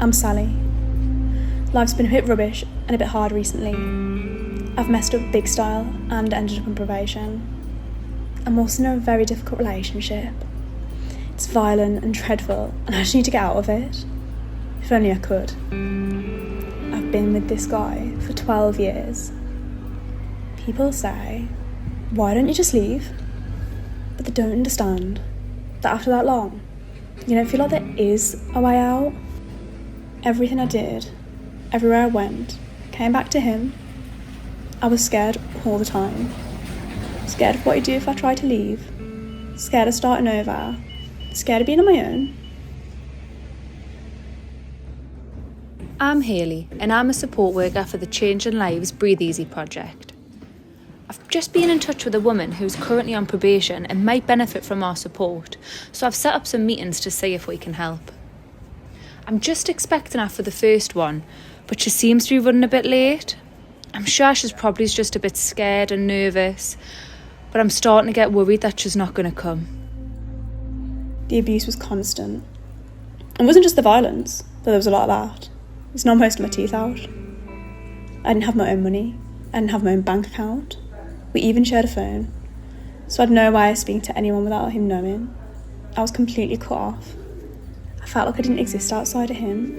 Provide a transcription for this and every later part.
I'm Sally. Life's been a bit rubbish and a bit hard recently. I've messed up big style and ended up on probation. I'm also in a very difficult relationship. It's violent and dreadful and I just need to get out of it. If only I could. I've been with this guy for 12 years. People say, why don't you just leave? But they don't understand that after that long, you don't feel like there is a way out. Everything I did, everywhere I went, came back to him. I was scared all the time. Scared of what he'd do if I tried to leave. Scared of starting over. Scared of being on my own. I'm Hayley, and I'm a support worker for the Changing Lives Breathe Easy project. I've just been in touch with a woman who's currently on probation and might benefit from our support, so I've set up some meetings to see if we can help. I'm just expecting her for the first one, but she seems to be running a bit late. I'm sure she's probably just a bit scared and nervous, but I'm starting to get worried that she's not going to come. The abuse was constant. It wasn't just the violence, though there was a lot of that. It was knocked most of my teeth out. I didn't have my own money. I didn't have my own bank account. We even shared a phone, so I had no way of speaking to anyone without him knowing. I was completely cut off. I felt like I didn't exist outside of him.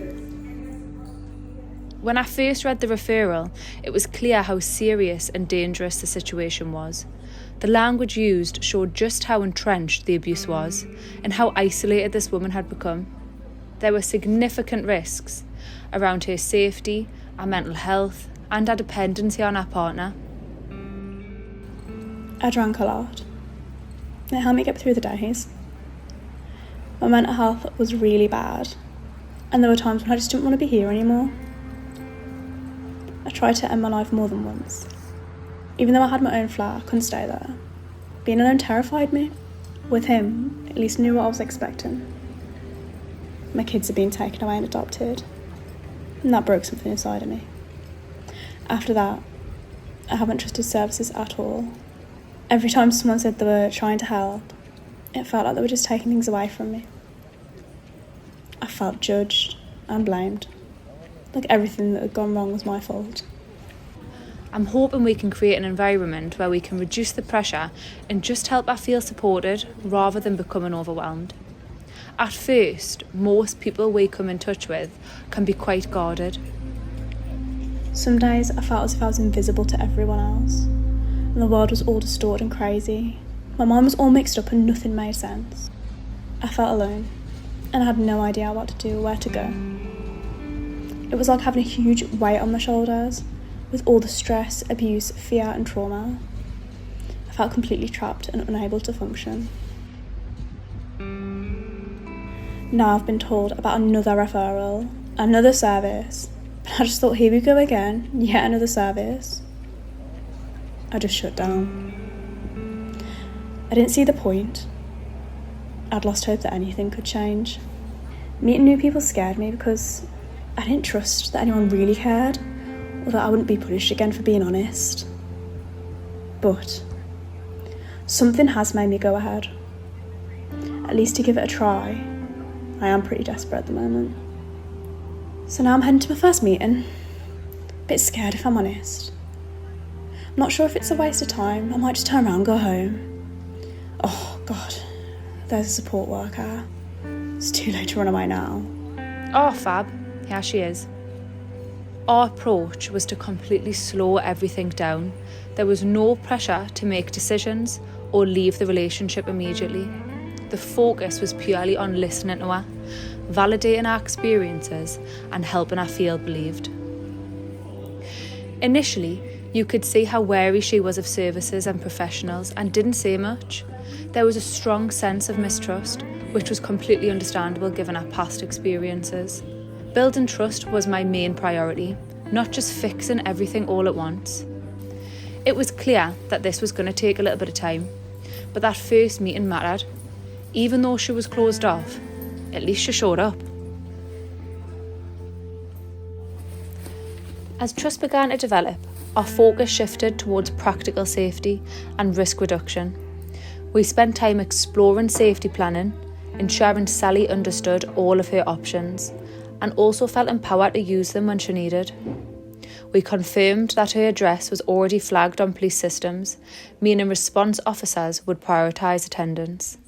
When I first read the referral, it was clear how serious and dangerous the situation was. The language used showed just how entrenched the abuse was and how isolated this woman had become. There were significant risks around her safety, our mental health, and our dependency on our partner. I drank a lot. It helped me get through the days. My mental health was really bad, and there were times when I just didn't want to be here anymore. I tried to end my life more than once. Even though I had my own flat, I couldn't stay there. Being alone terrified me. With him, at least I knew what I was expecting. My kids had been taken away and adopted, and that broke something inside of me. After that, I haven't trusted services at all. Every time someone said they were trying to help, it felt like they were just taking things away from me. I felt judged and blamed, like everything that had gone wrong was my fault. I'm hoping we can create an environment where we can reduce the pressure and just help her feel supported rather than becoming overwhelmed. At first, most people we come in touch with can be quite guarded. Some days I felt as if I was invisible to everyone else, and the world was all distorted and crazy. My mind was all mixed up and nothing made sense. I felt alone, and I had no idea what to do or where to go. It was like having a huge weight on my shoulders, with all the stress, abuse, fear and trauma. I felt completely trapped and unable to function. Now I've been told about another referral, another service, but I just thought, here we go again, yet another service. I just shut down. I didn't see the point. I'd lost hope that anything could change. Meeting new people scared me because I didn't trust that anyone really cared, or that I wouldn't be punished again for being honest. But something has made me go ahead. At least to give it a try. I am pretty desperate at the moment. So now I'm heading to my first meeting. A bit scared if I'm honest. I'm not sure if it's a waste of time. I might just turn around and go home. Oh God, there's a support worker. It's too late to run away now. Oh, fab. Here she is. Our approach was to completely slow everything down. There was no pressure to make decisions or leave the relationship immediately. The focus was purely on listening to her, validating our experiences and helping her feel believed. Initially, you could see how wary she was of services and professionals and didn't say much. There was a strong sense of mistrust, which was completely understandable given our past experiences. Building trust was my main priority, not just fixing everything all at once. It was clear that this was going to take a little bit of time, but that first meeting mattered. Even though she was closed off, at least she showed up. As trust began to develop, our focus shifted towards practical safety and risk reduction. We spent time exploring safety planning, ensuring Sally understood all of her options, and also felt empowered to use them when she needed. We confirmed that her address was already flagged on police systems, meaning response officers would prioritise attendance.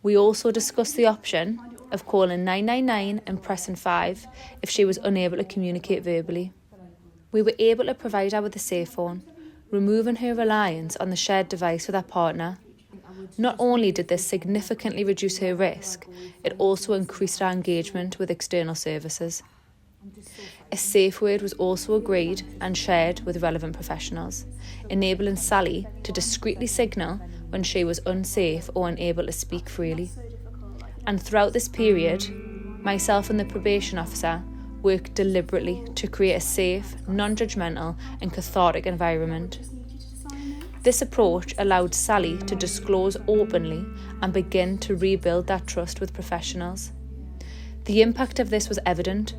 We also discussed the option of calling 999 and pressing 5 if she was unable to communicate verbally. We were able to provide her with a safe phone, removing her reliance on the shared device with her partner. Not only did this significantly reduce her risk, it also increased our engagement with external services. A safe word was also agreed and shared with relevant professionals, enabling Sally to discreetly signal when she was unsafe or unable to speak freely. And throughout this period, myself and the probation officer worked deliberately to create a safe, non-judgmental and cathartic environment. This approach allowed Sally to disclose openly and begin to rebuild that trust with professionals. The impact of this was evident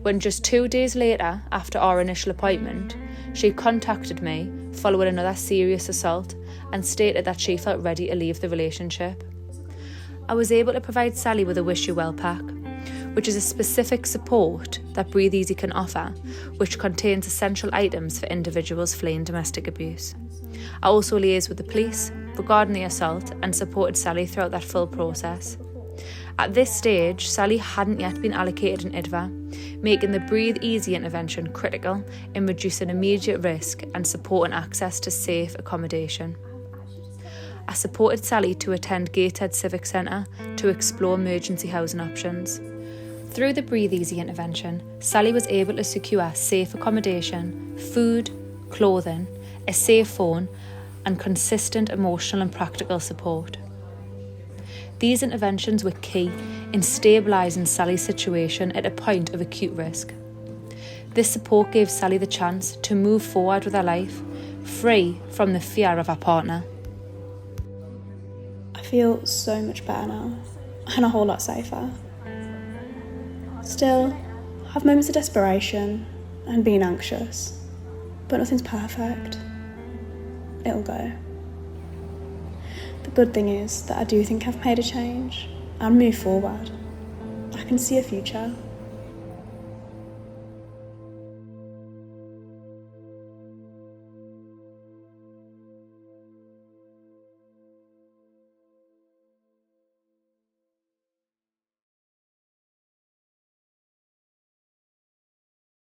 when just 2 days later, after our initial appointment, she contacted me following another serious assault and stated that she felt ready to leave the relationship. I was able to provide Sally with a Wish You Well pack, which is a specific support that Breathe Easy can offer, which contains essential items for individuals fleeing domestic abuse. I also liaised with the police regarding the assault and supported Sally throughout that full process. At this stage, Sally hadn't yet been allocated an IDVA, making the Breathe Easy intervention critical in reducing immediate risk and supporting access to safe accommodation. I supported Sally to attend Gateshead Civic Centre to explore emergency housing options. Through the Breathe Easy intervention, Sally was able to secure safe accommodation, food, clothing, a safe phone, and consistent emotional and practical support. These interventions were key in stabilising Sally's situation at a point of acute risk. This support gave Sally the chance to move forward with her life, free from the fear of her partner. I feel so much better now, and a whole lot safer. Still, I have moments of desperation and being anxious, but nothing's perfect. It'll go. The good thing is that I do think I've made a change and moved forward. I can see a future.